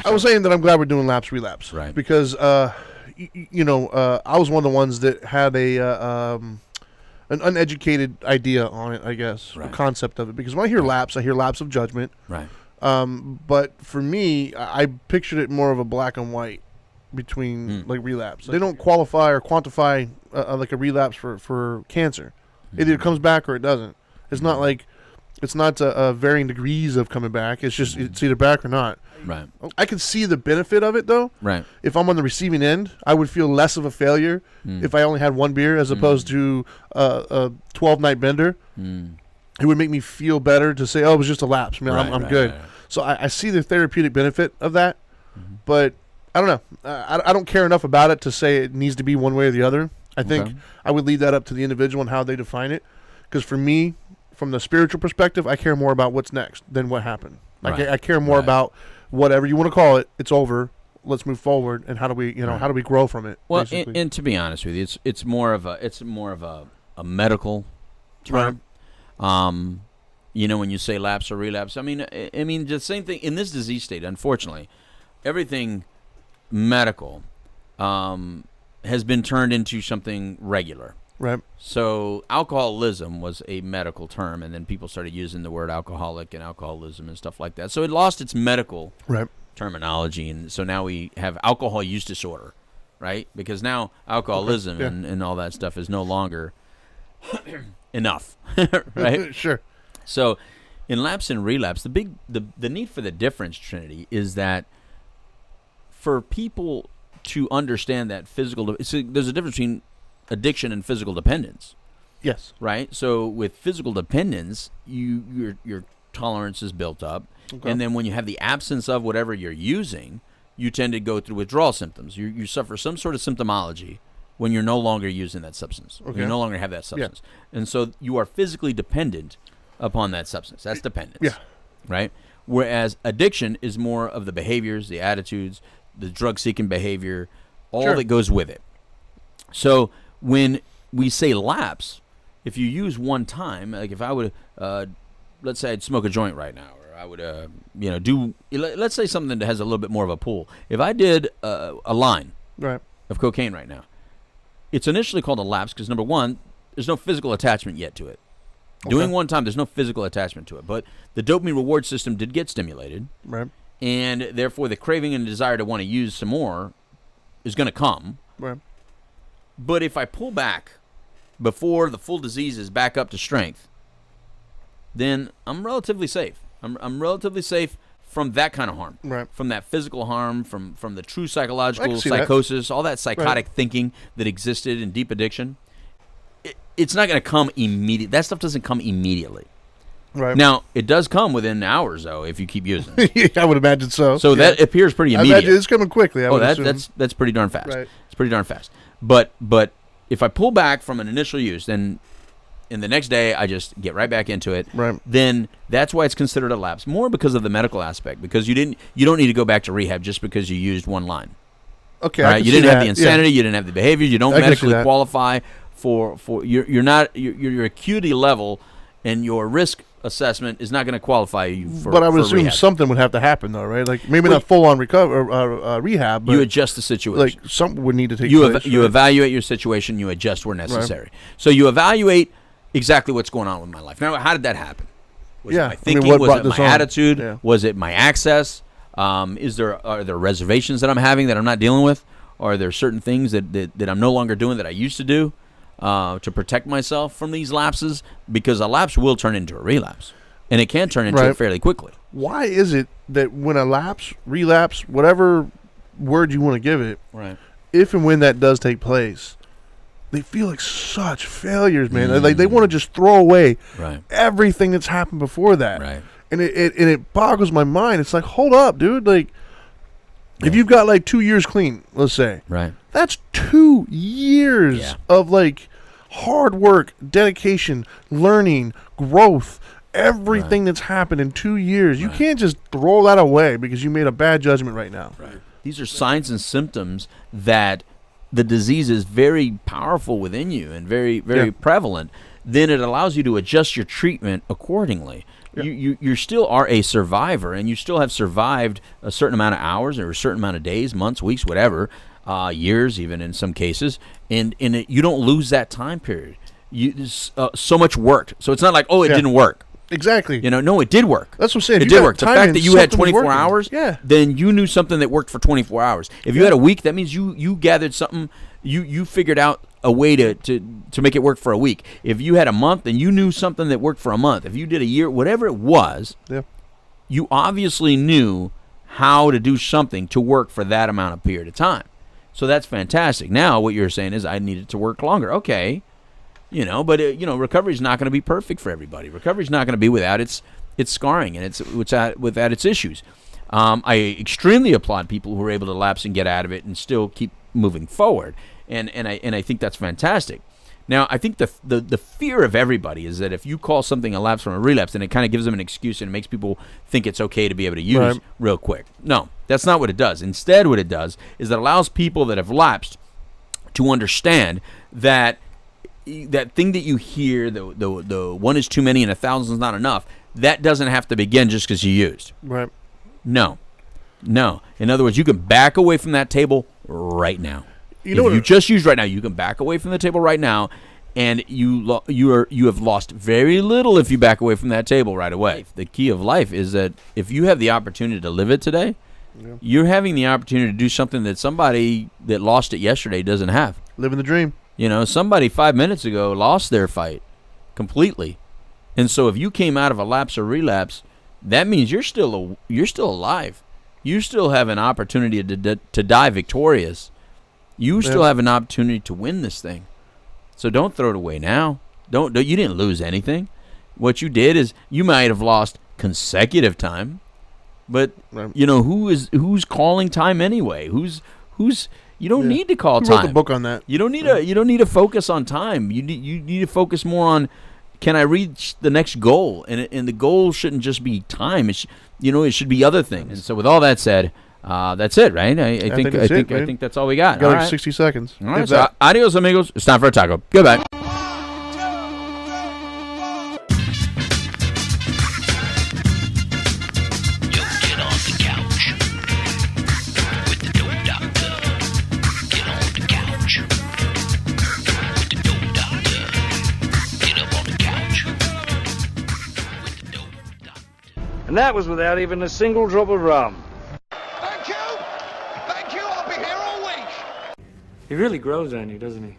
I was saying that I'm glad we're doing Lapse Relapse. Right. Because, I was one of the ones that had an uneducated idea on it, I guess, Right. the concept of it. Because when I hear lapse, I hear lapse of judgment. Right. But for me, I pictured it more of a black and white between like relapse. They don't qualify or quantify like a relapse for cancer. It either comes back or it doesn't. It's not like it's not varying degrees of coming back. It's just it's either back or not. Right. I can see the benefit of it though. Right. If I'm on the receiving end, I would feel less of a failure if I only had one beer as opposed to a 12-night bender. It would make me feel better to say, "Oh, it was just a lapse. Man, I'm good." Right. So I see the therapeutic benefit of that, but I don't know. I don't care enough about it to say it needs to be one way or the other. I think I would leave that up to the individual and how they define it. Because for me, from the spiritual perspective, I care more about what's next than what happened. I care more about whatever you want to call it. It's over. Let's move forward. And how do we, how do we grow from it? Well, and to be honest with you, it's more of a medical term. Right. When you say lapse or relapse, I mean the same thing in this disease state. Unfortunately, everything medical has been turned into something regular. Right. So alcoholism was a medical term, and then people started using the word alcoholic and alcoholism and stuff like that. So it lost its medical terminology, and so now we have alcohol use disorder, right? Because now alcoholism and all that stuff is no longer enough, right? Sure. So in lapse and relapse, the need for the difference, Trinity, is that for people to understand that there's a difference between addiction and physical dependence. Yes. Right? So with physical dependence, your tolerance is built up. Okay. And then when you have the absence of whatever you're using, you tend to go through withdrawal symptoms. You suffer some sort of symptomology when you're no longer using that substance. Okay. You no longer have that substance. Yeah. And so you are physically dependent upon that substance. That's dependence. Yeah. Right? Whereas addiction is more of the behaviors, the attitudes, the drug-seeking behavior, all that goes with it. So when we say lapse, if you use one time, like if I would, let's say I'd smoke a joint right now, or I would, let's say something that has a little bit more of a pull. If I did a line of cocaine right now, it's initially called a lapse because, number one, there's no physical attachment yet to it. Okay. Doing one time, there's no physical attachment to it. But the dopamine reward system did get stimulated. Right. And therefore, the craving and desire to want to use some more is going to come. Right. But if I pull back before the full disease is back up to strength, then I'm relatively safe. I'm relatively safe from that kind of harm. Right. From that physical harm, from the true psychological psychosis, all that psychotic thinking that existed in deep addiction. It's not going to come immediately. That stuff doesn't come immediately. Right. Now, it does come within hours, though, if you keep using it. I would imagine so. So that appears pretty immediate. I imagine it's coming quickly. That's pretty darn fast. Right. It's pretty darn fast. But if I pull back from an initial use, then in the next day I just get right back into it. Right. Then that's why it's considered a lapse, more because of the medical aspect. Because you don't need to go back to rehab just because you used one line. Okay. Right? You didn't have the insanity. You didn't have the behavior. You don't medically qualify for your acuity level, and your risk assessment is not going to qualify you for. But I would assume something would have to happen, though, right? Like maybe not full on rehab. But you adjust the situation. Like something would need to take place. You evaluate your situation. You adjust where necessary. Right. So you evaluate exactly what's going on with my life. Now, how did that happen? Was it my thinking? Was it my attitude? Yeah. Was it my access? Are there reservations that I'm having that I'm not dealing with? Are there certain things that I'm no longer doing that I used to do? To protect myself from these lapses, because a lapse will turn into a relapse, and it can turn into it fairly quickly. Why is it that when a lapse, relapse, whatever word you want to give it, if and when that does take place, they feel like such failures, man. Like they want to just throw away everything that's happened before that, and it boggles my mind. It's like, hold up, dude, like. If you've got like 2 years clean, let's say, that's 2 years of like hard work, dedication, learning, growth, everything that's happened in 2 years. You can't just throw that away because you made a bad judgment right now. Right. These are signs and symptoms that the disease is very powerful within you and very, very prevalent. Then it allows you to adjust your treatment accordingly. You still are a survivor, and you still have survived a certain amount of hours or a certain amount of days, months, weeks, whatever, years even in some cases, and you don't lose that time period. So much worked. So it's not like, it didn't work. Exactly. No, it did work. That's what I'm saying. It did work. The fact that you had 24 hours, then you knew something that worked for 24 hours. If you had a week, that means you gathered something, you figured out a way to make it work for a week. If you had a month, then you knew something that worked for a month. If you did a year, whatever it was, you obviously knew how to do something to work for that amount of period of time. So that's fantastic. Now what you're saying is I needed to work longer. Okay. But recovery is not going to be perfect for everybody. Recovery is not going to be without its scarring and without its issues. I extremely applaud people who are able to lapse and get out of it and still keep moving forward, and I think that's fantastic. Now, I think the fear of everybody is that if you call something a lapse from a relapse, then it kind of gives them an excuse and it makes people think it's okay to be able to use real quick. No, that's not what it does. Instead, what it does is it allows people that have lapsed to understand that thing that you hear, the one is too many and 1,000 is not enough, that doesn't have to begin just because you used. Right. No. In other words, you can back away from that table right now. If you just used right now, you can back away from the table right now, and you have lost very little if you back away from that table right away. The key of life is that if you have the opportunity to live it today, you're having the opportunity to do something that somebody that lost it yesterday doesn't have. Living the dream. Somebody 5 minutes ago lost their fight completely. And so if you came out of a lapse or relapse, that means you're still alive. You still have an opportunity to die victorious. You still have an opportunity to win this thing. So don't throw it away now. You didn't lose anything. What you did is you might have lost consecutive time. But who's calling time anyway? Who's you don't need to call time. Who wrote the book on that? You don't need to focus on time. You need to focus more on, can I reach the next goal? And the goal shouldn't just be time. It should be other things. And so with all that said, that's it, right? I think that's all we got. Got 60 seconds. All right. So adios, amigos. It's time for a taco. Goodbye. And that was without even a single drop of rum. Thank you. I'll be here all week. He really grows on you, doesn't he?